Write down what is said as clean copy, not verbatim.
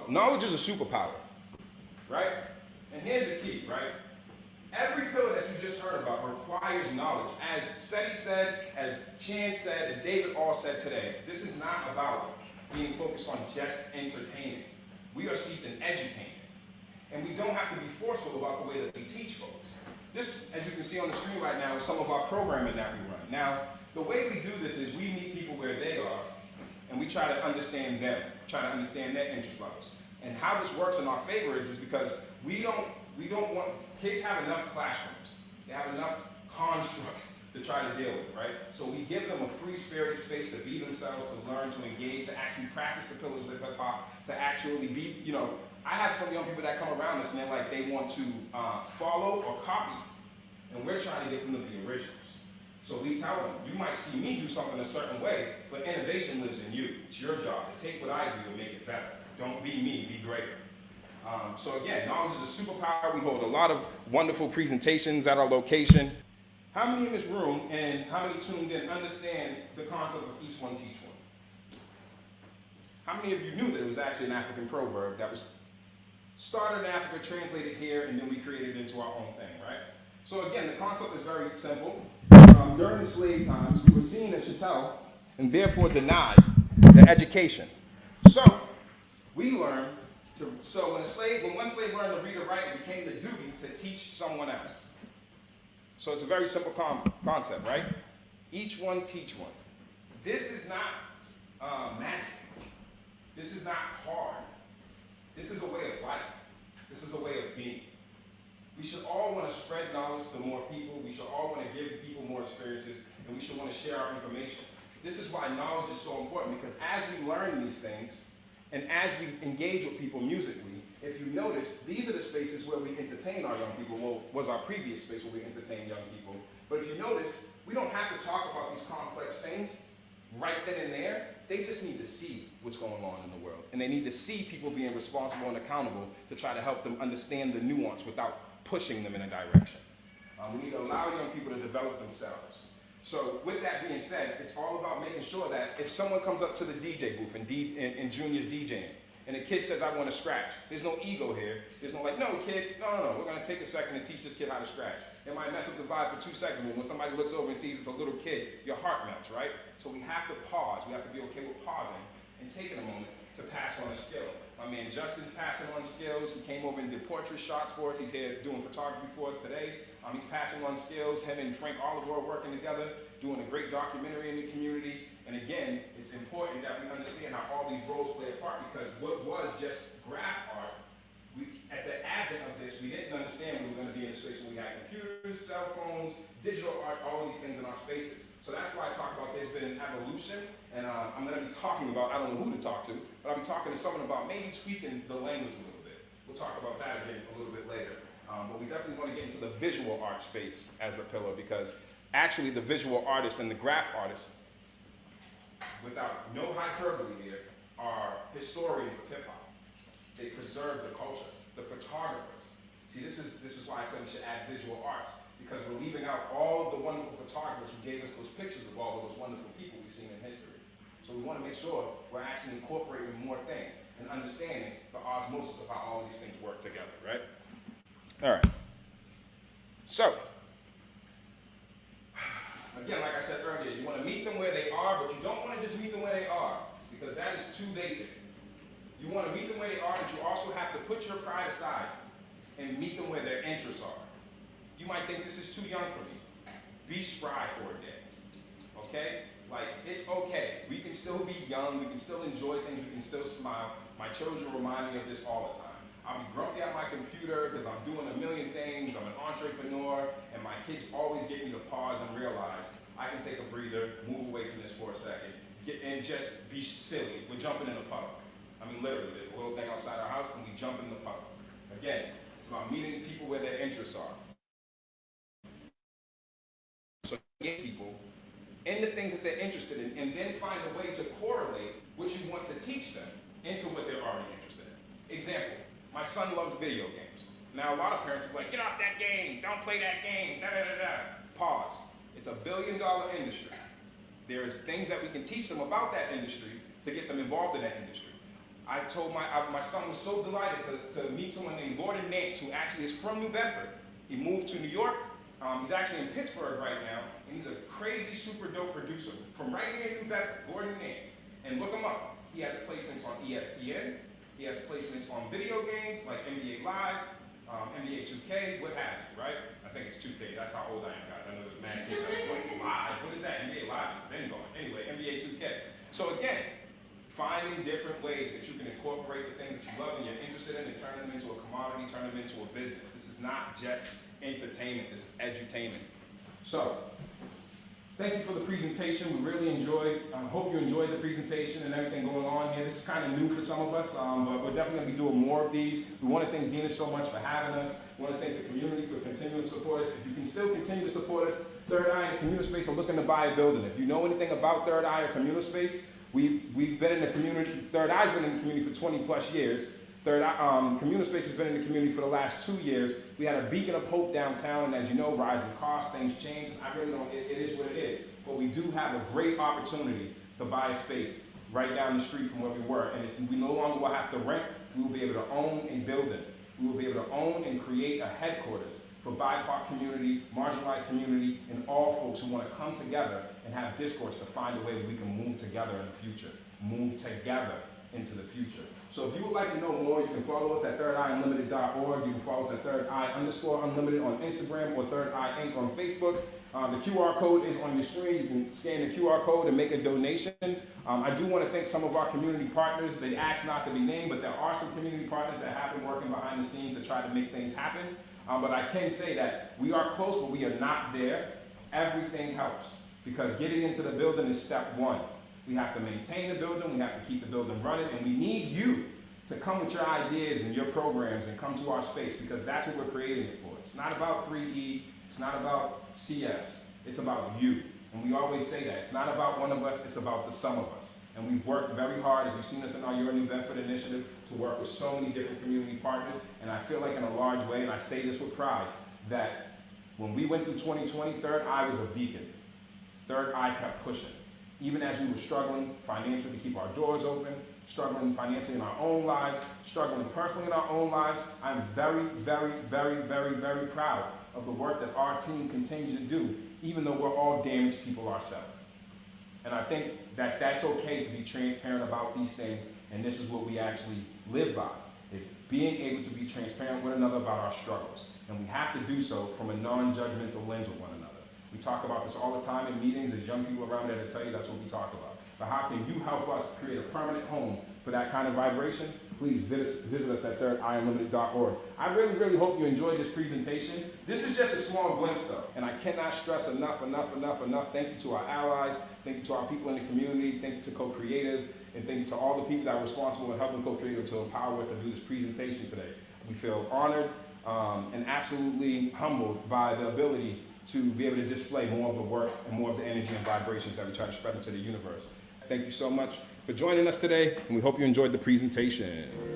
knowledge is a superpower, right? And here's the key, right? Every pillar that you just heard about requires knowledge. As Seti said, as Chan said, as David all said today, this is not about being focused on just entertaining. We are steeped in edutainment. And we don't have to be forceful about the way that we teach folks. This, as you can see on the screen right now, is some of our programming that we run. Now, the way we do this is we meet people where they are, and we try to understand them, try to understand their interest levels. And how this works in our favor is because we don't want, kids have enough classrooms. They have enough constructs to try to deal with, right? So we give them a free-spirited space to be themselves, to learn, to engage, to actually practice the pillars of hip-hop, to actually be, you know, I have some young people that come around us and they're like, they want to follow or copy. And we're trying to get them to be originals. So we tell them, you might see me do something a certain way, but innovation lives in you. It's your job to take what I do and make it better. Don't be me, be greater. So again, knowledge is a superpower. We hold a lot of wonderful presentations at our location. How many in this room and how many tuned in understand the concept of each one teach one? How many of you knew that it was actually an African proverb that was started in Africa, translated here, and then we created it into our own thing, right? So again, the concept is very simple. During the slave times, we were seen as chattel and therefore denied the education. So we learned so when one slave learned to read and write, it became the duty to teach someone else. So it's a very simple concept, right? Each one teach one. This is not magic. This is not hard. This is a way of life. This is a way of being. We should all want to spread knowledge to more people. We should all want to give people more experiences, and we should want to share our information. This is why knowledge is so important, because as we learn these things, and as we engage with people musically, if you notice, these are the spaces where we entertain our young people. Well, was our previous space where we entertain young people. But if you notice, we don't have to talk about these complex things right then and there. They just need to see what's going on in the world. And they need to see people being responsible and accountable to try to help them understand the nuance without pushing them in a direction. We need to allow young people to develop themselves. So with that being said, it's all about making sure that if someone comes up to the DJ booth and Junior's DJing, and a kid says, I want to scratch, there's no ego here. There's no like, no kid, no, we're going to take a second and teach this kid how to scratch. It might mess up the vibe for 2 seconds, but when somebody looks over and sees it's a little kid, your heart melts, right? So we have to pause. We have to be okay with pausing and taking a moment to pass on a skill. My man Justin's passing on skills. He came over and did portrait shots for us. He's here doing photography for us today. He's passing on skills. Him and Frank Oliver are working together, doing a great documentary in the community. And again, it's important that we understand how all these roles play a part, because what was just graph art, at the advent of this, we didn't understand we were going to be in a space where we had computers, cell phones, digital art, all of these things in our spaces. So that's why I talk about there's been an evolution, and I'm going to be talking about, I don't know who to talk to, but I'll be talking to someone about maybe tweaking the language a little bit. We'll talk about that again a little bit later. But we definitely want to get into the visual art space as a pillar, because actually the visual artists and the graph artists, without no hyperbole here, are historians of hip hop. They preserve the culture. The photographers. See, this is why I said we should add visual arts, because we're leaving out all the wonderful photographers who gave us those pictures of all of those wonderful people we've seen in history. So we want to make sure we're actually incorporating more things and understanding the osmosis of how all of these things work together, right? All right. So, again, like I said earlier, you want to meet them where they are, but you don't want to just meet them where they are, because that is too basic. You want to meet them where they are, but you also have to put your pride aside and meet them where their interests are. You might think this is too young for me. Be spry for a day, okay? Like, it's okay. We can still be young, we can still enjoy things, we can still smile. My children remind me of this all the time. I'll be grumpy at my computer because I'm doing a million things, I'm an entrepreneur, and my kids always get me to pause and realize I can take a breather, move away from this for a second, and just be silly. We're jumping in a puddle. I mean, literally, there's a little thing outside our house and we jump in the puddle. Again, it's about meeting people where their interests are. So get people in the things that they're interested in, and then find a way to correlate what you want to teach them into what they're already interested in. Example, my son loves video games. Now, a lot of parents are like, get off that game, don't play that game, da-da-da-da. Pause. It's a billion-dollar industry. There's things that we can teach them about that industry to get them involved in that industry. I told my son was so delighted to meet someone named Gordon Nance, who actually is from New Bedford. He moved to New York. He's actually in Pittsburgh right now, and he's a crazy, super dope producer from right here in New Bedford, Gordon Nance. And look him up. He has placements on ESPN. He has placements on video games like NBA Live, NBA 2K, what have you, right? I think it's 2K. That's how old I am, guys. I know there's mad kids that was like, Live. What is that? NBA Live has been going. Anyway, NBA 2K. So again, finding different ways that you can incorporate the things that you love and you're interested in and turn them into a commodity, turn them into a business. This is not just entertainment, this is edutainment. So, thank you for the presentation. We really enjoyed, I hope you enjoyed the presentation and everything going on here. This is kind of new for some of us, but we're definitely going to be doing more of these. We want to thank Dina so much for having us. We want to thank the community for continuing to support us. If you can still continue to support us, Third Eye and Communal Space are looking to buy a building. If you know anything about Third Eye or Communal Space, we've been in the community, Third Eye's been in the community for 20 plus years. Communal Space has been in the community for the last 2 years. We had a beacon of hope downtown, and as you know, rising costs, things change. I really don't, it is what it is. But we do have a great opportunity to buy a space right down the street from where we were. And we no longer will have to rent, we will be able to own a building. We will be able to own and create a headquarters for BIPOC community, marginalized community, and all folks who want to come together and have discourse to find a way that we can move together in the future. Move together into the future. So if you would like to know more, you can follow us at thirdeyeunlimited.org. You can follow us at thirdeye_unlimited on Instagram or Third Eye Inc. on Facebook. The QR code is on your screen. You can scan the QR code and make a donation. I do want to thank some of our community partners. They asked not to be named, but there are some community partners that have been working behind the scenes to try to make things happen. But I can say that we are close, but we are not there. Everything helps, because getting into the building is step one. We have to maintain the building, we have to keep the building running, and we need you to come with your ideas and your programs and come to our space, because that's what we're creating it for. It's not about 3E, it's not about CS, it's about you. And we always say that. It's not about one of us, it's about the sum of us. And we've worked very hard, if you've seen us in our Your New Bedford initiative, to work with so many different community partners. And I feel like in a large way, and I say this with pride, that when we went through 2020, Third Eye was a beacon. Third Eye kept pushing. Even as we were struggling financially to keep our doors open, struggling financially in our own lives, struggling personally in our own lives, I'm very, very, very, very, very proud of the work that our team continues to do, even though we're all damaged people ourselves. And I think that that's okay to be transparent about these things, and this is what we actually live by, is being able to be transparent with another about our struggles. And we have to do so from a non-judgmental lens with one another. We talk about this all the time in meetings. There's young people around there to tell you that's what we talk about. But how can you help us create a permanent home for that kind of vibration? Please visit us at thirdeyeunlimited.org. I really, really hope you enjoyed this presentation. This is just a small glimpse though, and I cannot stress enough. Thank you to our allies, thank you to our people in the community, thank you to Co-Creative, and thank you to all the people that are responsible in helping Co-Creative to empower us to do this presentation today. We feel honored and absolutely humbled by the ability to be able to display more of the work and more of the energy and vibrations that we try to spread into the universe. Thank you so much for joining us today, and we hope you enjoyed the presentation.